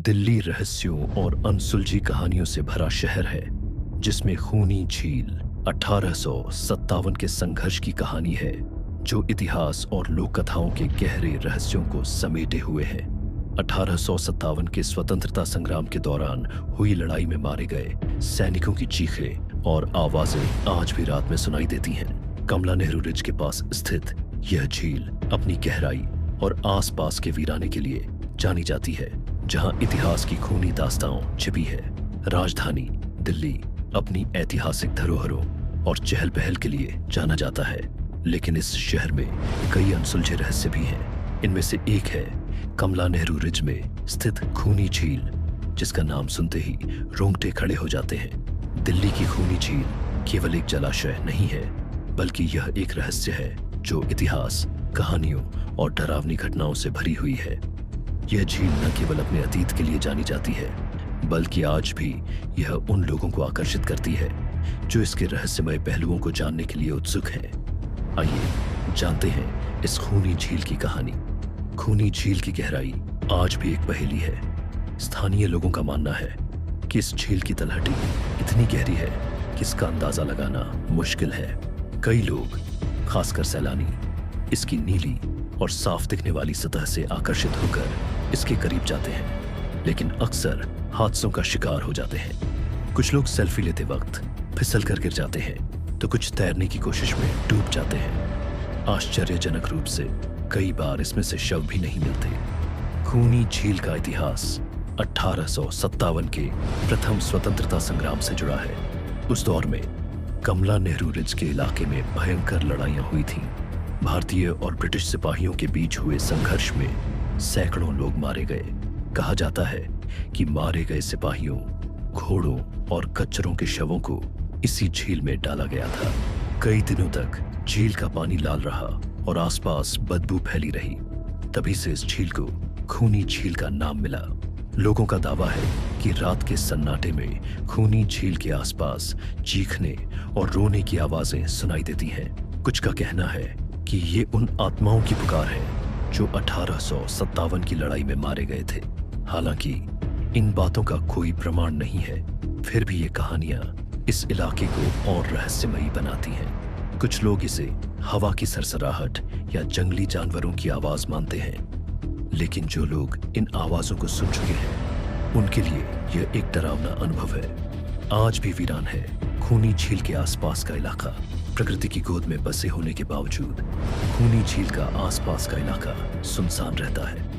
दिल्ली रहस्यों और अनसुलझी कहानियों से भरा शहर है, जिसमें खूनी झील 1857 के संघर्ष की कहानी है, जो इतिहास और लोक कथाओं के गहरे रहस्यों को समेटे हुए है। 1857 के स्वतंत्रता संग्राम के दौरान हुई लड़ाई में मारे गए सैनिकों की चीखें और आवाजें आज भी रात में सुनाई देती हैं। कमला नेहरू रिज के पास स्थित यह झील अपनी गहराई और आसपास के वीराने के लिए जानी जाती है, जहां इतिहास की खूनी दास्तां छिपी है। राजधानी दिल्ली अपनी ऐतिहासिक धरोहरों और चहल पहल के लिए जाना जाता है, लेकिन इस शहर में कई अनसुलझे रहस्य भी हैं। इनमें से एक है कमला नेहरू रिज में स्थित खूनी झील, जिसका नाम सुनते ही रोंगटे खड़े हो जाते हैं। दिल्ली की खूनी झील केवल एक जलाशय नहीं है, बल्कि यह एक रहस्य है जो इतिहास, कहानियों और डरावनी घटनाओं से भरी हुई है। यह झील न केवल अपने अतीत के लिए जानी जाती है, बल्कि आज भी यह उन लोगों को आकर्षित करती है जो इसके रहस्यमय पहलुओं को जानने के लिए उत्सुक हैं। आइए जानते हैं इस खूनी झील की कहानी। खूनी झील की गहराई आज भी एक पहेली है। स्थानीय लोगों का मानना है कि इस झील की तलहटी इतनी गहरी है कि इसका अंदाजा लगाना मुश्किल है। कई लोग, खासकर सैलानी, इसकी नीली और साफ दिखने वाली सतह से आकर्षित होकर इसके करीब जाते हैं, लेकिन अक्सर हादसों का शिकार हो जाते हैं। कुछ लोग सेल्फी लेते वक्त फिसल कर गिर जाते हैं, तो कुछ तैरने की कोशिश में डूब जाते हैं। आश्चर्यजनक रूप से कई बार इसमें से शव भी नहीं मिलते। खूनी झील का इतिहास 1857 के प्रथम स्वतंत्रता संग्राम से जुड़ा है। उस दौर में कमला नेहरू रिज के इलाके में भयंकर लड़ाइयां हुई थीं। भारतीय और ब्रिटिश सिपाहियों के बीच हुए संघर्ष में सैकड़ों लोग मारे गए। कहा जाता है कि मारे गए सिपाहियों, घोड़ों और कच्चरों के शवों को इसी झील में डाला गया था। कई दिनों तक झील का पानी लाल रहा और आसपास बदबू फैली रही। तभी से इस झील को खूनी झील का नाम मिला। लोगों का दावा है कि रात के सन्नाटे में खूनी झील के आसपास चीखने और रोने की आवाजें सुनाई देती हैं। कुछ का कहना है कि ये उन आत्माओं की पुकार है जो 1857 की लड़ाई में मारे गए थे। हालांकि इन बातों का कोई प्रमाण नहीं है, फिर भी ये कहानियां इस इलाके को और रहस्यमयी बनाती हैं। कुछ लोग इसे हवा की सरसराहट या जंगली जानवरों की आवाज मानते हैं, लेकिन जो लोग इन आवाजों को सुन चुके हैं उनके लिए यह एक डरावना अनुभव है। आज भी वीरान है खूनी झील के आसपास का इलाका। प्रकृति की गोद में बसे होने के बावजूद खूनी झील का आसपास का इलाका सुनसान रहता है।